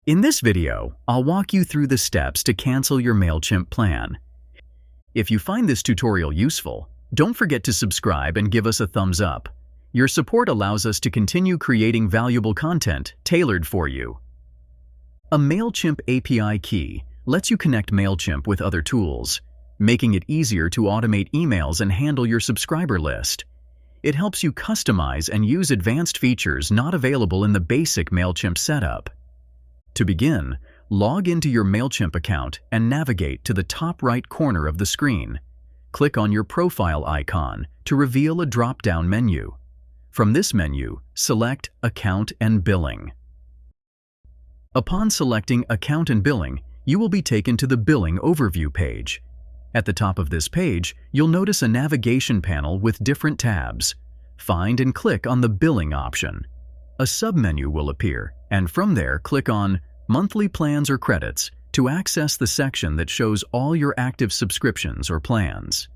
In this video, I'll walk you through the steps to cancel your MailChimp plan. If you find this tutorial useful, don't forget to subscribe and give us a thumbs up. Your support allows us to continue creating valuable content tailored for you. A MailChimp API key lets you connect MailChimp with other tools, making it easier to automate emails and handle your subscriber list. It helps you customize and use advanced features not available in the basic MailChimp setup. To begin, log into your MailChimp account and navigate to the top right corner of the screen. Click on your profile icon to reveal a drop-down menu. From this menu, select Account and Billing. Upon selecting Account and Billing, you will be taken to the Billing Overview page. At the top of this page, you'll notice a navigation panel with different tabs. Find and click on the Billing option. A submenu will appear, and from there click on Monthly Plans or Credits to access the section that shows all your active subscriptions or plans.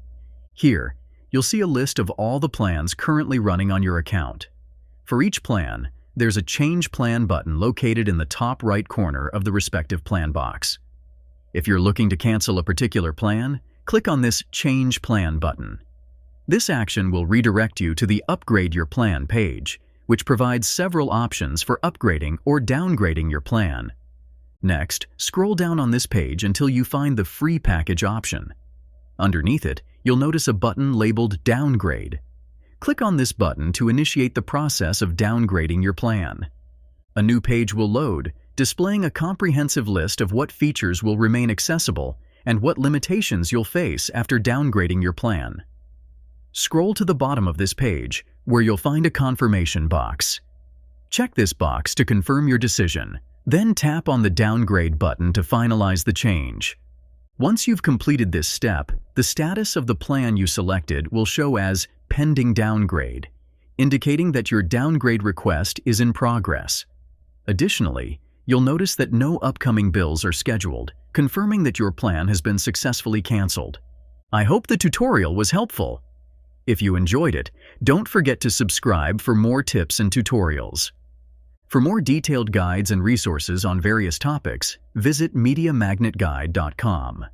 Here, you'll see a list of all the plans currently running on your account. For each plan, there's a Change Plan button located in the top right corner of the respective plan box. If you're looking to cancel a particular plan, click on this Change Plan button. This action will redirect you to the Upgrade Your Plan page, which provides several options for upgrading or downgrading your plan. Next, scroll down on this page until you find the Free Package option. Underneath it, you'll notice a button labeled Downgrade. Click on this button to initiate the process of downgrading your plan. A new page will load, displaying a comprehensive list of what features will remain accessible and what limitations you'll face after downgrading your plan. Scroll to the bottom of this page, where you'll find a confirmation box. Check this box to confirm your decision, then tap on the Downgrade button to finalize the change. Once you've completed this step, the status of the plan you selected will show as Pending Downgrade, indicating that your downgrade request is in progress. Additionally, you'll notice that no upcoming bills are scheduled, confirming that your plan has been successfully canceled. I hope the tutorial was helpful. If you enjoyed it, don't forget to subscribe for more tips and tutorials. For more detailed guides and resources on various topics, visit mediamagnet.business.